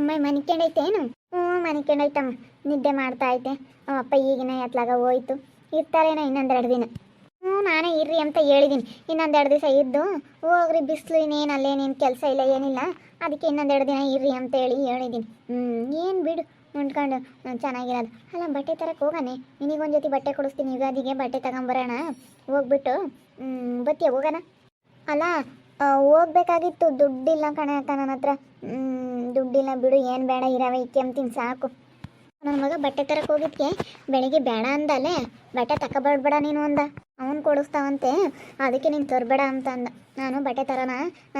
ಅಮ್ಮ ಮನಿಕೊಂಡೈತೇನು? ಹ್ಞೂ ಮನಿಕೊಂಡೈತಮ್ಮ, ನಿದ್ದೆ ಮಾಡ್ತಾ ಐತೆ. ಅಪ್ಪ ಈಗಿನ ಎತ್ಲಾಗ ಹೋಯ್ತು, ಇರ್ತಾರೇನೋ ಇನ್ನೊಂದೆರಡು ದಿನ. ನಾನೇ ಇರ್ರಿ ಅಂತ ಹೇಳಿದ್ದೀನಿ, ಇನ್ನೊಂದೆರಡು ದಿವಸ ಇದ್ದು ಹೋಗ್ರಿ, ಬಿಸಿಲು ಇನ್ನೇನು ಅಲ್ಲೇನೇನು ಕೆಲಸ ಇಲ್ಲ ಏನಿಲ್ಲ, ಅದಕ್ಕೆ ಇನ್ನೊಂದೆರಡು ದಿನ ಇರ್ರಿ ಅಂತ ಹೇಳಿದ್ದೀನಿ. ಏನು ಬಿಡು ಉಂಡ್ಕೊಂಡು ಚೆನ್ನಾಗಿರೋದು. ಅಲ್ಲ ಬಟ್ಟೆ ತರಕ್ಕೆ ಹೋಗಾನೆ, ನಿನಗೊಂದು ಜೊತೆ ಬಟ್ಟೆ ಕೊಡಿಸ್ತೀನಿ, ಯುಗಾದಿಗೆ ಬಟ್ಟೆ ತಗೊಂಬರೋಣ. ಹೋಗ್ಬಿಟ್ಟು ಬತ್ತೀಯ ಹೋಗೋಣ? ಅಲ್ಲ ಹೋಗ್ಬೇಕಾಗಿತ್ತು, ದುಡ್ಡಿಲ್ಲ ಕಣೆ ಅಕ್ಕ ನನ್ನ ಹತ್ರ. ದುಡ್ಡಿಲ್ಲ ಬಿಡು, ಏನು ಬೇಡ, ಇರಾವೆ ಇಕ್ಕೆಂತೀನಿ ಸಾಕು. ನನ್ನ ಮಗ ಬಟ್ಟೆ ತರಕ್ಕೆ ಹೋಗಿದ್ಕೆ ಬೆಳಿಗ್ಗೆ ಬೇಡ ಅಂದಲ್ಲೇ, ಬಟ್ಟೆ ತಗೊಬೇಡ ನೀನು ಅಂದ. ಅವನು ಕೊಡಿಸ್ತಾವಂತೆ, ಅದಕ್ಕೆ ನೀನು ತರಬೇಡ ಅಂತ ಅಂದ. ನಾನು ಬಟ್ಟೆ ತರೋಣ,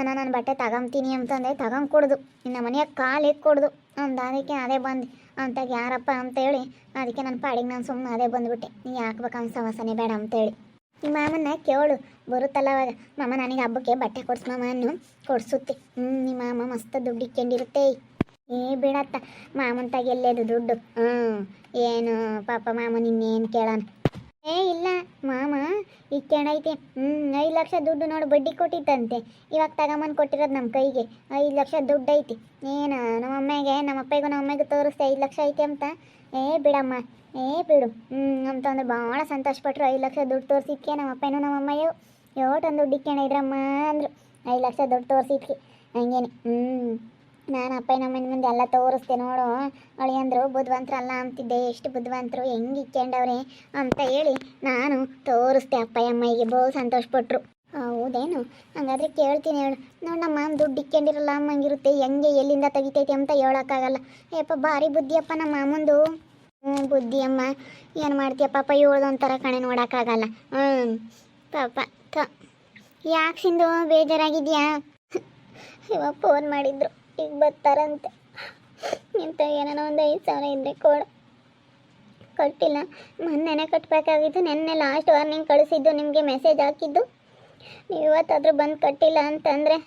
ನಾನು ಬಟ್ಟೆ ತಗೊಂತೀನಿ ಅಂತಂದೆ, ತಗೊಂಡ್ಕೊಡ್ದು ಇನ್ನು ಮನೆಯಾಗ ಕಾಲು ಎತ್ಕೊಡ್ದು ಅಂದ. ಅದಕ್ಕೆ ಅದೇ ಬಂದು ಅಂತಾಗ ಯಾರಪ್ಪ ಅಂತೇಳಿ, ಅದಕ್ಕೆ ನನ್ನ ಪಾಡಿಗೆ ನಾನು ಸುಮ್ಮನೆ ಅದೇ ಬಂದುಬಿಟ್ಟೆ. ನೀ ಹಾಕ್ಬೇಕಂತ ಸಮಸ್ಯೆನೇ ಬೇಡ ಅಂತೇಳಿ. ನಿಮ್ಮ ಮಾಮನ್ನ ಕೇಳು, ಬರುತ್ತಲ್ಲ ಅವಾಗ, ಮಾಮ ನನಗೆ ಹಬ್ಬಕ್ಕೆ ಬಟ್ಟೆ ಕೊಡ್ಸು ಮಾಮ ಅನ್ನು, ಕೊಡ್ಸುತ್ತೆ. ನಿಮ್ಮ ಮಾಮ ಮಸ್ತ್ ದುಡ್ಡು ಇಕ್ಕೊಂಡಿರುತ್ತೆ. ಬಿಡತ್ತ ಮಾಮಂತಾಗ ಎಲ್ಲೇದು ದುಡ್ಡು. ಏನು ಪಾಪ ಮಾಮ ನಿನ್ನೇನು ಕೇಳೋಣ. ಇಲ್ಲ ಮಾಮ ಇಕ್ಕೊಂಡೈತೆ. 5 ಲಕ್ಷ ದುಡ್ಡು ನೋಡು, ಬಡ್ಡಿ ಕೊಟ್ಟಿತ್ತಂತೆ. ಇವಾಗ ತಗೊಂಬಂದು ಕೊಟ್ಟಿರೋದು ನಮ್ಮ ಕೈಗೆ 5 ಲಕ್ಷ ದುಡ್ಡು ಐತಿ. ಏನು ನಮ್ಮಮ್ಮಗೆ ನಮ್ಮಪ್ಪಗೂ ತೋರಿಸ್ತೆ 5 ಲಕ್ಷ ಐತೆ ಅಂತ. ಬಿಡಮ್ಮ, ಬಿಡು ಅಂತಂದ್ರೆ ಭಾಳ ಸಂತೋಷಪಟ್ರು. 5 ಲಕ್ಷ ದುಡ್ಡು ತೋರಿಸಿದ್ಕೆ ನಮ್ಮಪ್ಪನೂ ನಮ್ಮಮ್ಮಯ್ಯೋ ಯೋಟೊಂದು ದುಡ್ಡು ಇಕ್ಕೊಂಡಿದ್ರಮ್ಮ ಅಂದರು. 5 ಲಕ್ಷ ದುಡ್ಡು ತೋರಿಸಿದ್ಕೆ ಹಂಗೇನೆ. ನಾನು ಅಪ್ಪನಮ್ಮನ ಮುಂದೆ ಎಲ್ಲ ತೋರಿಸ್ದೆ ನೋಡು, ಅಳಿಯಂದರು ಬುದ್ಧಿವಂತರಲ್ಲ ಅಂತಿದ್ದೆ, ಎಷ್ಟು ಬುದ್ಧಿವಂತರು, ಹೆಂಗೆ ಇಕ್ಕೊಂಡವ್ರೆ ಅಂತ ಹೇಳಿ ನಾನು ತೋರಿಸ್ದೆ ಅಪ್ಪಯ್ಯಮ್ಮಗೆ. ಬಹು ಸಂತೋಷಪಟ್ರು. ಹೌದೇನು? ಹಂಗಾದ್ರೆ ಕೇಳ್ತೀನಿ ಹೇಳು. ನೋಡಿ ನಮ್ಮ ದುಡ್ಡು ಇಕ್ಕೊಂಡಿರಲ್ಲ ಅಮ್ಮಂಗಿರುತ್ತೆ, ಹೆಂಗೆ ಎಲ್ಲಿಂದ ತೆಗಿತೈತಿ ಅಂತ ಹೇಳೋಕ್ಕಾಗಲ್ಲ. ಏಪ್ಪ ಭಾರಿ ಬುದ್ಧಿಯಪ್ಪ ನಮ್ಮ ಮಾಮಂದು. ಬುದ್ಧಿ ಅಮ್ಮ, ಏನು ಮಾಡ್ತೀಯ ಪಾಪ, ಹೇಳ್ದೊಂಥರ ಕಣೆ ನೋಡೋಕ್ಕಾಗಲ್ಲ. ಪಾಪ ಯಾಕೆ ಸಿಂಧು ಬೇಜಾರಾಗಿದ್ಯಾ? ಇವಾಗ ಫೋನ್ ಮಾಡಿದ್ರು, ಈಗ ಬರ್ತಾರಂತೆ. ಇಂಥ ಏನೋ ಒಂದು 5,000 ಇದ್ದರೆ ಕೊಟ್ಟಿಲ್ಲ. ಮೊನ್ನೆನೇ ಕಟ್ಟಬೇಕಾಗಿತ್ತು, ನೆನ್ನೆ ಲಾಸ್ಟ್ ವಾರ್ನಿಂಗ್ ಕಳಿಸಿದ್ದು, ನಿಮಗೆ ಮೆಸೇಜ್ ಹಾಕಿದ್ದು. ನೀವು ಇವತ್ತಾದರೂ ಬಂದು ಕಟ್ಟಿಲ್ಲ ಅಂತಂದರೆ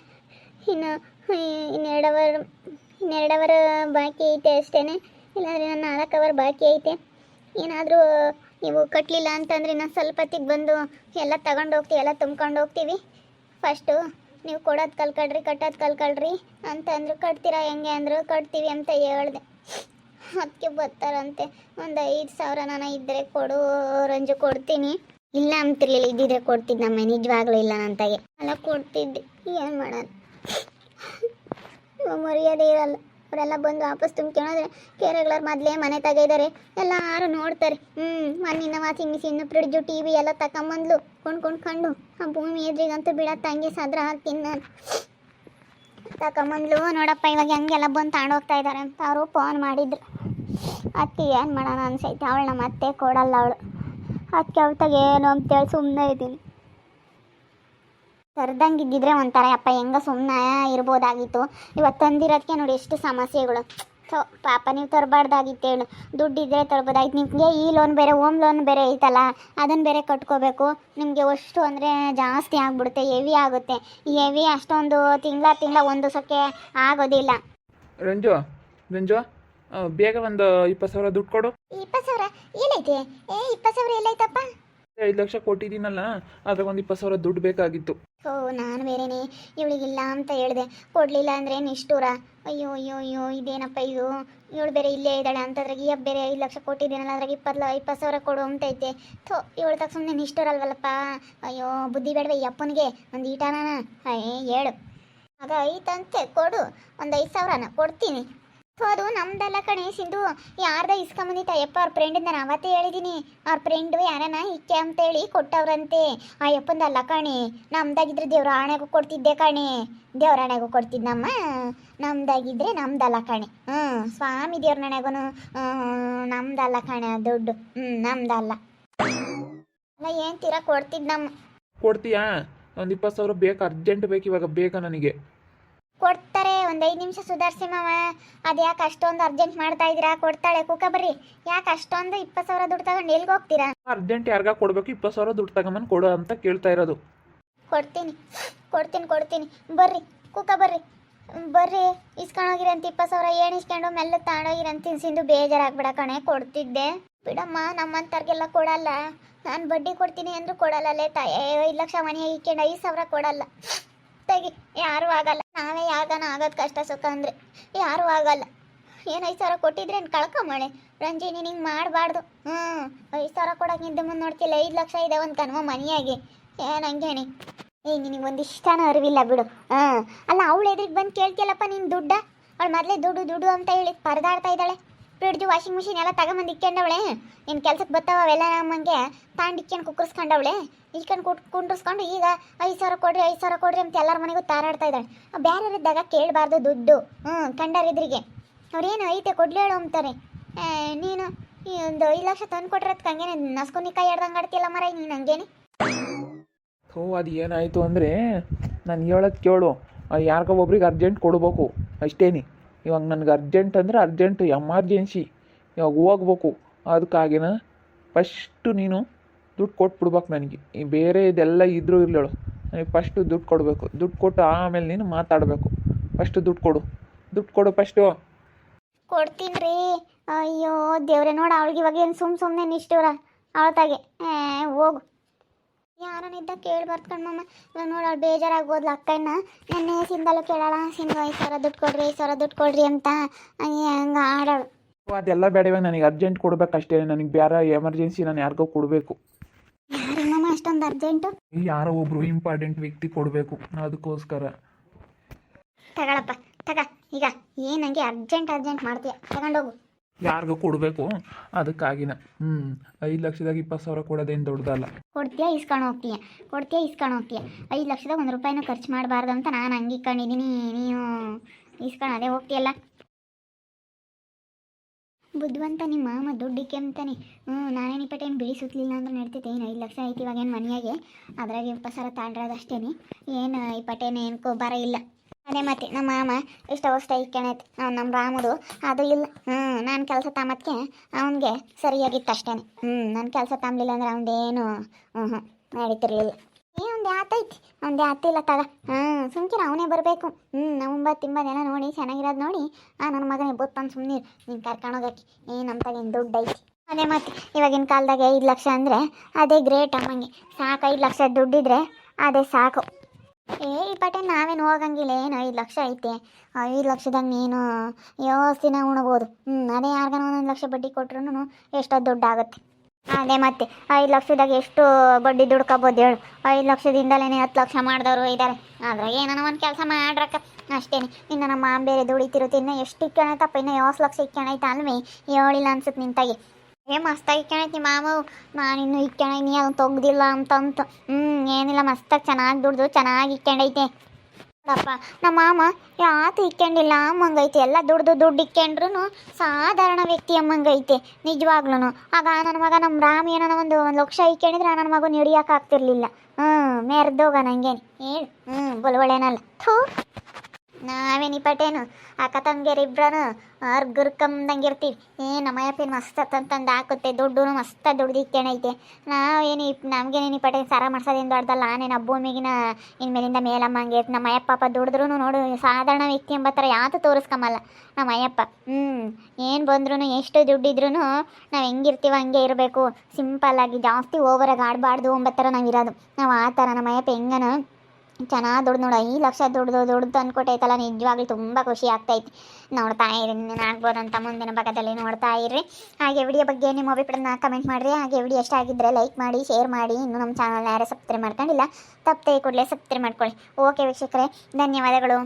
ಇನ್ನೆರಡು ಅವರ್ ಬಾಕಿ ಐತೆ ಅಷ್ಟೇ, ಇಲ್ಲಾಂದರೆ ನಾನು 4 ಅವರ್ ಬಾಕಿ ಐತೆ. ಏನಾದರೂ ನೀವು ಕಟ್ಟಲಿಲ್ಲ ಅಂತಂದರೆ ಇನ್ನೊಂದು ಸ್ವಲ್ಪ ಹೊತ್ತಿಗೆ ಬಂದು ಎಲ್ಲ ತಗೊಂಡು ಹೋಗ್ತೀವಿ, ಎಲ್ಲ ತುಂಬ್ಕೊಂಡು ಹೋಗ್ತೀವಿ. ಫಸ್ಟು ನೀವು ಕೊಡೋದು ಕಲ್ಕೊಳ್ರಿ, ಕಟ್ಟೋದು ಕಲ್ಕೊಳ್ರಿ ಅಂತಂದ್ರು. ಕಟ್ತೀರಾ ಹೆಂಗೆ ಅಂದರು. ಕಟ್ತೀವಿ ಅಂತ ಹೇಳಿದೆ. ಅದಕ್ಕೆ ಬರ್ತಾರಂತೆ. ಒಂದು 5,000 ನಾನು ಇದ್ದರೆ ಕೊಡು ರಂಜು, ಕೊಡ್ತೀನಿ. ಇಲ್ಲ ಅಂತಿರ್ಲಿಲ್ಲ, ಇದ್ದಿದ್ರೆ ಕೊಡ್ತಿದ್ದೆ ನಮ್ಮ ನಿಜವಾಗ್ಲೂ ಇಲ್ಲ ನಂತಾಗೆ ಅಲ್ಲ, ಕೊಡ್ತಿದ್ದೆ. ಏನು ಮಾಡೋಣ, ಮರ್ಯಾದೆ ಇರಲ್ಲ. ಅವರೆಲ್ಲ ಬಂದು ವಾಪಸ್ ತುಂಬ್ಕೊಂಡ್ರೆ ಕೇರೆಗಳವ್ರು ಮೊದಲೇ ಮನೆ ತೆಗಿದ್ದಾರೆ, ಎಲ್ಲರೂ ನೋಡ್ತಾರೆ. ಮಣ್ಣಿನ ವಾಷಿಂಗ್ ಮಿಷಿನ್ನು, ಫ್ರಿಡ್ಜು, TV ಎಲ್ಲ ತಗೊಂಬಂದ್ಲು ಕೊಂಡ್ಕೊಂಡು. ಆ ಭೂಮಿ ಎದ್ರಿಗಂತೂ ಬಿಡತ್ತೆ, ಹಂಗೆ ಸದ್ರ ಹಾಕ್ತೀನಿ ನಾನು. ತಗೊಂಬಂದ್ಲು. ನೋಡಪ್ಪ ಇವಾಗ ಹಂಗೆಲ್ಲ ಬಂದು ತಗೊಂಡೋಗ್ತಾ ಇದ್ದಾರೆ ಅಂತ ಅವರು ಫೋನ್ ಮಾಡಿದ್ರು. ಅದಕ್ಕೆ ಏನು ಮಾಡೋಣ ಅನ್ಸೈತೆ. ಅವಳು ನಮ್ಮ ಅತ್ತೆ ಕೊಡಲ್ಲ ಅವಳು, ಅದಕ್ಕೆ ಅವತ್ತಾಗ ಏನು ಅಂತೇಳಿ ಸುಮ್ಮನೆ ಇದ್ದೀನಿ. ತರ್ದಂಗೆ ಇದ್ದಿದ್ರೆ ಒಂಥರ ಅಪ್ಪ ಹೆಂಗ ಸುಮ್ಮನೆ ಇರ್ಬೋದಾಗಿತ್ತು. ಇವತ್ತು ತಂದಿರೋದಕ್ಕೆ ನೋಡಿ ಎಷ್ಟು ಸಮಸ್ಯೆಗಳು. ಪಾಪ ನೀವು ತರಬಾರ್ದಾಗಿತ್ತು ಹೇಳು. ದುಡ್ಡಿದ್ರೆ ತರ್ಬೋದಾಗಿತ್ತು. ನಿಮಗೆ ಈ ಲೋನ್ ಬೇರೆ, ಹೋಮ್ ಲೋನ್ ಬೇರೆ ಐತಲ್ಲ, ಅದನ್ನು ಬೇರೆ ಕಟ್ಕೋಬೇಕು. ನಿಮಗೆ ಅಷ್ಟು ಅಂದರೆ ಜಾಸ್ತಿ ಆಗಿಬಿಡುತ್ತೆ, ಹೆವಿ ಆಗುತ್ತೆ. ಈ ಹೆವಿ ಅಷ್ಟೊಂದು ತಿಂಗಳ ಒಂದು ಸಕ್ಕೆ ಆಗೋದಿಲ್ಲ. ರಂಜು ಬೇಗ ಒಂದು 20,000 ದುಡ್ಡು ಕೊಡು. 20,000 ಏನೈತೆ? 20,000 ಎಲ್ಲೈತಪ್ಪ? 5 ಲಕ್ಷ ಕೊಟ್ಟಿದ್ದೀನಲ್ಲ, ಅದ್ರಾಗ ಒಂದು 20,000 ದುಡ್ಡು ಬೇಕಾಗಿತ್ತು. ನಾನು ಬೇರೆನೇ ಇವಳಿಗಿಲ್ಲ ಅಂತ ಹೇಳಿದೆ. ಕೊಡಲಿಲ್ಲ ಅಂದರೆ ನಿಷ್ಠೂರ. ಅಯ್ಯೋ ಇದೇನಪ್ಪ ಇದು, ಇವಳು ಬೇರೆ ಇಲ್ಲೇ ಇದ್ದಾಳೆ ಅಂತದ್ರಾಗ ಈ ಬೇರೆ 5 ಲಕ್ಷ ಕೊಟ್ಟಿದ್ದೀನಲ್ಲ, ಅದ್ರಾಗ 20,000 ಕೊಡು ಅಂತೈತೆ. ಇವಳು ತಕ್ಕ ಸುಮ್ಮನೆ ನಿಷ್ಠೂರಲ್ವಲ್ಲಪ್ಪ. ಅಯ್ಯೋ ಬುದ್ಧಿ ಬೇಡವೆ ಈ ಅಪ್ಪನಿಗೆ. ಒಂದು ಈಟಾನ ಹೇಳು. ಆಗ ಐತಂತೆ ಕೊಡು, ಒಂದು 5,000 ಕೊಡ್ತೀನಿ. ಅದು ನಮ್ದಲ್ಲ ಕಣೆ ಸಿಂಧು, ಯಾರ್ದ ಇಸ್ಕೊಂಬಂದಿತ್ತ ಯಪ್ಪ. ಅವ್ರ ಫ್ರೆಂಡಿಂದ ನಾನು ಅವತ್ತೇ ಹೇಳಿದ್ದೀನಿ, ಅವ್ರ ಫ್ರೆಂಡು ಯಾರನ ಇಕ್ಕೆ ಅಂತೇಳಿ ಕೊಟ್ಟವ್ರಂತೆ. ಆ ಯಪ್ಪಂದಲ್ಲ ಕಣೆ, ನಮ್ದಾಗಿದ್ರೆ ದೇವ್ರ ಆಣೆಗೂ ಕೊಡ್ತಿದ್ದೆ ಕಣೆ, ದೇವ್ರ ಆಣೆಗೂ ಕೊಡ್ತಿದ್ದಮ್ಮ. ನಮ್ದಾಗಿದ್ರೆ ನಮ್ದಲ್ಲ ಕಣೆ. ಸ್ವಾಮಿ ದೇವ್ರ ನನಗೂ ನಮ್ದಲ್ಲ ಕಣೆ ದುಡ್ಡು. ನಮ್ದಲ್ಲ ಅಲ್ಲ, ಏನು ತೀರಾ ಕೊಡ್ತಿದ್ದಮ್ಮ. ಕೊಡ್ತೀಯಾ? ಒಂದು 20,000 ಬೇಕು, ಅರ್ಜೆಂಟ್ ಬೇಕು ಇವಾಗ, ಬೇಕಾ ನನಗೆ? ಕೊಡ್ತಾರೆ, ಒಂದು 5 ನಿಮಿಷ ಸುಧಾರಿಸಿ ಮಾವ. ಅದು ಯಾಕೆ ಅಷ್ಟೊಂದು ಅರ್ಜೆಂಟ್ ಮಾಡ್ತಾ ಇದ್ದೀರಾ? ಕೊಡ್ತಾಳೆ ಕೂಕ ಬರ್ರಿ. ಯಾಕೆ ಅಷ್ಟೊಂದು 20,000 ದುಡ್ಡು ತಗೊಂಡು ಎಲ್ಲಿಗೆ ಹೋಗ್ತೀರಾ? ಅರ್ಜೆಂಟ್ ಯಾರಿಗ ಕೊಡಬೇಕು, 20,000 ದುಡ್ಡು ತಗೊಂಬಂದು ಕೊಡು ಅಂತ ಕೇಳ್ತಾ ಇರೋದು. ಕೊಡ್ತೀನಿ ಬರ್ರಿ ಕೂಕ ಬರ್ರಿ ಇಸ್ಕೊಂಡೋಗಿರಂತ 20,000 ಏನು ಇಸ್ಕೊಂಡು ಮೆಲ್ಲ ತಗೊಂಡೋಗಿರಂತ ಸಿಂಧು. ಬೇಜಾರಾಗ್ಬಿಡ ಕಣೆ, ಕೊಡ್ತಿದ್ದೆ ಬಿಡಮ್ಮ. ನಮ್ಮಂತವ್ರಿಗೆಲ್ಲ ಕೊಡಲ್ಲ. ನಾನು ಬಡ್ಡಿ ಕೊಡ್ತೀನಿ ಅಂದರೂ ಕೊಡಲ್ಲ. 5 ಲಕ್ಷ ಮನೆ ಇಕ್ಕೊಂಡು 5,000 ಕೊಡಲ್ಲ. ತೆಗಿ, ಯಾರೂ ಆಗಲ್ಲ. ನಾವೇ ಯಾಗನ ಆಗೋದು ಕಷ್ಟ ಸುಖ ಅಂದರೆ ಯಾರೂ ಆಗಲ್ಲ. ಏನು 5,000 ಕೊಟ್ಟಿದ್ರೆ ಕಳ್ಕೊಂಬಳೆ ರಂಜಿ ನೀನು ಹಿಂಗೆ ಮಾಡಬಾರ್ದು. 5,000 ಕೊಡೋಕೆ ನಿಂತು ಮುಂದೆ ನೋಡ್ತಿಲ್ಲ, 5 ಲಕ್ಷ ಇದೆ ಒಂದು ಕನ್ವ ಮನೆಯಾಗೆ. ಏನು ಹಂಗೆ ಹೇಳಿ ನಿನಗೆ ಒಂದು ಇಷ್ಟನೂ ಅರಿವಿಲ್ಲ ಬಿಡು. ಅಲ್ಲ ಅವಳು ಎದುರಿಗೆ ಬಂದು ಕೇಳ್ತಿಯಲ್ಲಪ್ಪ ನೀನು ದುಡ್ಡ. ಅವಳು ಮೊದಲೇ ದುಡ್ಡು ಅಂತ ಹೇಳಿ ಪರದಾಡ್ತಾ ಇದ್ದಾಳೆ. ಫ್ರಿಡ್ಜು ವಾಷಿಂಗ್ ಮಿಷಿನ್ ಎಲ್ಲ ತಗೊಂಬಂದು ಇಕ್ಕೊಂಡವಳೆ. ಇನ್ನು ಕೆಲ್ಸಕ್ಕೆ ಬರ್ತಾವ ಅವೆಲ್ಲ ನಮ್ಮಂಗೆ ತಾಂಡಿಕ್ಕೊಂಡು ಕುಕ್ಕರ್ಸ್ಕೊಂಡವಳೆ. ಇಕ್ಕೊಂಡು ಕುಂಡ್ರಿಸ್ಕೊಂಡು ಈಗ 5,000 ಕೊಡ್ರಿ ಅಂತ ಎಲ್ಲರ ಮನೆಗೂ ತಾರಾಡ್ತಾ ಇದ್ದಾಳೆ. ಬೇರೆಯವ್ರಿದ್ದಾಗ ಕೇಳಬಾರ್ದು ದುಡ್ಡು. ಕಂಡರಿದ್ರಿಗೆ ಅವ್ರೇನು ಐತೆ ಕೊಡ್ಲೇಳು ಅಂತಾರೆ. ನೀನು ಈ ಒಂದು 5 ಲಕ್ಷ ತಂದು ಕೊಟ್ಟಿರೋದಕ್ಕೆ ಹಂಗೇನೆ ನಸ್ಕೊನಿ ಕೈ ಹಿಡ್ದಂಗೆ ಆಡ್ತಿಲ್ಲ ಮರ ನೀನು ಹಂಗೇನೆ. ಅದು ಏನಾಯಿತು ಅಂದರೆ ನಾನು ಹೇಳೋದು ಕೇಳು, ಯಾರಿಗೋ ಒಬ್ರಿಗೆ ಅರ್ಜೆಂಟ್ ಕೊಡ್ಬೇಕು ಅಷ್ಟೇನಿ. ಇವಾಗ ನನಗೆ ಅರ್ಜೆಂಟ್ ಅಂದರೆ ಅರ್ಜೆಂಟು ಎಮರ್ಜೆನ್ಸಿ, ಇವಾಗ ಹೋಗ್ಬೇಕು. ಅದಕ್ಕಾಗಿನ ಫಸ್ಟು ನೀನು ದುಡ್ಡು ಕೊಟ್ಬಿಡ್ಬೇಕು ನನಗೆ. ಈ ಬೇರೆ ಇದೆಲ್ಲ ಇದ್ರೂ ಇರಲೇಳು, ನನಗೆ ಫಸ್ಟು ದುಡ್ಡು ಕೊಡಬೇಕು. ದುಡ್ಡು ಕೊಟ್ಟು ಆಮೇಲೆ ನೀನು ಮಾತಾಡಬೇಕು. ಫಸ್ಟು ದುಡ್ಡು ಕೊಡು ಫಸ್ಟು. ಕೊಡ್ತೀನಿ ರೀ. ಅಯ್ಯೋ ದೇವ್ರೆ, ನೋಡ ಅವಳಿಗೆ ಇವಾಗ ಏನು ಸುಮ್ಮನೆ ನಿಷ್ಠೂರ ಅವತ್ತಾಗೆ. ಹೋಗು, ಯಾರನಿದ್ದ ಕೇಳಿ ಬರ್ತ್ಕೊಂಡ್ಮಮ್ಮ. ಇವಾಗ ನೋಡಿ ಅವಳು ಬೇಜಾರಾಗ್ಬೋದ್ಲ. ಅಕ್ಕನ್ನ ನೆನ್ನೆ ಸಿಂದಲು ಕೇಳೋಣ, ಸಿಂಧು 5,000 ದುಡ್ಡು ಕೊಡ್ರಿ ಅಂತ ಹಂಗೆ ಆಡೋಳು. ಅದೆಲ್ಲ ಬೇಡ, ಇವಾಗ ನನಗೆ ಅರ್ಜೆಂಟ್ ಕೊಡ್ಬೇಕು ಅಷ್ಟೇ. ನನಗೆ ಬೇರೆ ಎಮರ್ಜೆನ್ಸಿ, ನಾನು ಯಾರಿಗೋ ಕೊಡಬೇಕು. ಯಾರಿಗಮ್ಮ ಅಷ್ಟೊಂದು ಅರ್ಜೆಂಟು? ಯಾರೋ ಒಬ್ರು ಇಂಪಾರ್ಟೆಂಟ್ ವ್ಯಕ್ತಿ ಕೊಡಬೇಕು, ಅದಕ್ಕೋಸ್ಕರ. ತಗೊಳಪ್ಪ ಈಗ ಏನಂಗೆ ಅರ್ಜೆಂಟ್ ಮಾಡ್ತೀಯ, ತಗೊಂಡೋಗು. ಯಾರಿಗೂ ಕೊಡಬೇಕು, ಅದಕ್ಕಾಗಿನ 5 ಲಕ್ಷದಾಗ 20,000 ಕೊಡೋದೇನು ದೊಡ್ಡದಲ್ಲ. ಕೊಡ್ತೀಯಾ ಇಸ್ಕೊಂಡು ಹೋಗ್ತೀಯ 5 ಲಕ್ಷದಾಗ 1 ರೂಪಾಯಿನೂ ಖರ್ಚು ಮಾಡಬಾರ್ದು ಅಂತ ನಾನು ಅಂಗಿಕೊಂಡಿದ್ದೀನಿ. ನೀನು ಇಸ್ಕೊಂಡು ಅದೇ ಹೋಗ್ತೀಯಲ್ಲ. ಬುದ್ಧಿವಂತ ನಿಮ್ಮ ಮಾಮ ದುಡ್ಡಿಕ್ಕೆ ಅಂತಾನೆ. ನಾನೇನು ಇಪ್ಪಟ್ಟೇನು ಬಿಡಿ ಸುತ್ತಲಿಲ್ಲ ಅಂದ್ರೆ ನಡ್ತೈತೆ. ಏನು 5 ಲಕ್ಷ ಐತಿ ಇವಾಗೇನು ಮನೆಯಾಗೆ, ಅದ್ರಾಗ 20,000 ತಾಂಡ್ರದು ಅಷ್ಟೇ. ಏನು ಇಪ್ಪಟ್ಟೇನು ಏನಕ್ಕೂ ಬರ ಇಲ್ಲ. ಅದೇ ಮತ್ತೆ ನಮ್ಮ ಮಾಮ ಇಷ್ಟ ಇಕ್ಕಣೈತೆ ನಮ್ಮ ರಾಮದು ಅದು ಇಲ್ಲ. ನಾನು ಕೆಲಸ ತಾಮತ್ಗೆ ಅವನಿಗೆ ಸರಿಯಾಗಿತ್ತು ಅಷ್ಟೇ. ನಾನು ಕೆಲಸ ತಾಂಬಲಿಲ್ಲ ಅಂದ್ರೆ ಅವನದೇನು ನಡೀತಿರ್ಲಿಲ್ಲ. ಒಂದು ಆತೈತಿ, ಅವನದೇ ಆತಿಲ್ಲ ತಗ. ಸುಮ್ಕಿರ ಅವನೇ ಬರಬೇಕು. ತಿಂಬದೇನ ನೋಡಿ ಚೆನ್ನಾಗಿರೋದು ನೋಡಿ ನನ್ನ ಮಗನೇ ಬೊತ್ತಂದು ಸುಮ್ಮನೆ ನೀನು ಕರ್ಕೊಂಡೋಗಕ್ಕೆ. ನಮ್ಮ ತಗೇನು ದುಡ್ಡು ಐತಿ. ಅದೇ ಮತ್ತೆ ಇವಾಗಿನ ಕಾಲದಾಗ 5 ಲಕ್ಷ ಅಂದರೆ ಅದೇ ಗ್ರೇಟ್ ಅಮ್ಮಂಗೆ. ಸಾಕು, 5 ಲಕ್ಷ ದುಡ್ಡಿದ್ರೆ ಅದೇ ಸಾಕು. ಈ ಪಟೆ ನಾವೇನು ಹೋಗಂಗಿಲ್ಲ. ಏನು 5 ಲಕ್ಷ ಐತೆ, 5 ಲಕ್ಷದಾಗ ನೀನು ದಿನ ಉಣ್ಬೋದು. ಅದೇ ಯಾರಿಗಾನ 1 ಲಕ್ಷ ಬಡ್ಡಿ ಕೊಟ್ರು ಎಷ್ಟೋ ದುಡ್ಡು ಆಗುತ್ತೆ. ಅದೇ ಮತ್ತೆ 5 ಲಕ್ಷದಾಗ ಎಷ್ಟು ಬಡ್ಡಿ ದುಡ್ಕೋಬೋದು ಹೇಳು. 5 ಲಕ್ಷದಿಂದಲೇ 10 ಲಕ್ಷ ಮಾಡಿದವರು ಇದ್ದಾರೆ. ಅದ್ರಾಗ ಏನೋ ಒಂದು ಕೆಲಸ ಮಾಡ್ರಕ್ಕ ಅಷ್ಟೇ. ಇನ್ನು ನಮ್ಮ ಮಾಮ ಬೇರೆ ದುಡಿತಿರುತ್ತೆ. ಇನ್ನು ಎಷ್ಟು ಇಕ್ಕಣೈತಪ್ಪ, ಇನ್ನು 50 ಲಕ್ಷ ಇಕ್ಕಣೈತ ಅಲ್ವೇ, ಹೇಳಿಲ್ಲ ಅನ್ಸುತ್ತೆ ನಿಂತಾಗೆ. ಮಸ್ತಾಗಿ ಇಕ್ಕಣೈತಿ ಮಾಮವು. ನಾನಿನ್ನು ಇಕ್ಕಣೈ ನೀ ಅದನ್ನು ತೊಗ್ದಿಲ್ಲ ಅಂತಂತು. ಏನಿಲ್ಲ, ಮಸ್ತಾಗಿ ಚೆನ್ನಾಗಿ ದುಡ್ದು ಚೆನ್ನಾಗಿ ಇಕ್ಕೊಂಡೈತೆ ನೋಡಪ್ಪ. ನಮ್ಮ ಮಾಮ ಯಾತು ಇಕ್ಕೊಂಡಿಲ್ಲ ಅಮ್ಮಂಗೈತೆ. ಎಲ್ಲ ದುಡ್ಡು ಇಕ್ಕೊಂಡ್ರು ಸಾಧಾರಣ ವ್ಯಕ್ತಿ ಅಮ್ಮಂಗೈತೆ ನಿಜವಾಗ್ಲೂ. ಆಗ ನನ್ನ ಮಗ ನಮ್ಮ ರಾಮ ಏನೋ ಒಂದು ಲಕ್ಷ ಇಕ್ಕೊಂಡಿದ್ರೆ ನನ್ನ ಮಗನ ಹಿಡಿಯೋಕ್ಕಾಗ್ತಿರ್ಲಿಲ್ಲ. ಮೆರ್ದೋಗ ನಂಗೇನು ಹೇಳು. ಬೊಲ್ವಳೇನಲ್ಲ. ಥೂ, ನಾವೇನು ಇಪ್ಪಟ್ಟೇನು ಅಕ್ಕ ತಂಗಿಯರಿಬ್ರು ಅರ್ಗುರ್ಕಂದಂಗಿರ್ತೀವಿ. ನಮ್ಮಯ್ಯಪ್ಪಿನ ಮಸ್ತ್ ತಂದು ಹಾಕುತ್ತೆ. ದುಡ್ಡು ಮಸ್ತ ದುಡ್ದು ಇಕ್ಕಣೈತೆ. ನಾವೇನು ನಮಗೇನೇನು ಇಪ್ಪಟ್ಟೇನು ಸಾರ ಮಾಡ್ಸೋದೇನು ದೊಡ್ಡದಲ್ಲ. ನಾನೇನು ಭೂಮಿಗಿನ ಇನ್ಮೇಲಿಂದ ಮೇಲಮ್ಮಂಗೆ. ನಮ್ಮ ಅಯ್ಯಪ್ಪ ಪಾಪ ದುಡಿದ್ರೂ ನೋಡು ಸಾಧಾರಣ ವ್ಯಕ್ತಿ ಎಂಬ ಥರ ಯಾತು ತೋರಿಸ್ಕೊಂಬಲ್ಲ ನಮ್ಮ ಅಯ್ಯಪ್ಪ. ಏನು ಬಂದ್ರೂ ಎಷ್ಟು ದುಡ್ಡಿದ್ರೂ ನಾವು ಹೆಂಗಿರ್ತೀವಿ ಹಂಗೆ ಇರಬೇಕು. ಸಿಂಪಲ್ಲಾಗಿ ಜಾಸ್ತಿ ಓವರಾಗಿ ಆಡಬಾರ್ದು ಎಂಬ ಥರ ನಾವು ಇರೋದು. ನಾವು ಆ ಥರ ನಮ್ಮ ಅಯ್ಯಪ್ಪ ಹೆಂಗನ ಚೆನ್ನಾಗಿ ದುಡ್ಡು ನೋಡು. 5 ಲಕ್ಷ ದುಡ್ಡು ತಂದ್ಕೊಟ್ಟೈತಲ್ಲ, ನಿಜವಾಗ್ಲೂ ತುಂಬ ಖುಷಿ ಆಗ್ತೈತಿ. ನೋಡ್ತಾ ಇರಿ, ಆಗ್ಬೋದಂತ ಮುಂದಿನ ಭಾಗದಲ್ಲಿ ನೋಡ್ತಾ ಇರ್ರಿ. ಹಾಗೆ ವಿಡಿಯೋ ಬಗ್ಗೆ ನಿಮ್ಮ ಅಭಿಪ್ರಾಯನ ಕಮೆಂಟ್ ಮಾಡಿರಿ. ಹಾಗೆ ವಿಡಿಯೋ ಇಷ್ಟ ಆಗಿದ್ದರೆ ಲೈಕ್ ಮಾಡಿ, ಶೇರ್ ಮಾಡಿ. ಇನ್ನು ನಮ್ಮ ಚಾನಲ್ನ ಯಾರೇ ಸಬ್ಸ್ಕ್ರೈಬ್ ಮಾಡ್ಕೊಂಡಿಲ್ಲ ತಪ್ಪದೆ ಕೂಡಲೇ ಸಬ್ಸ್ಕ್ರೈಬ್ ಮಾಡ್ಕೊಳ್ಳಿ. ಓಕೆ ವೀಕ್ಷಕರೇ, ಧನ್ಯವಾದಗಳು.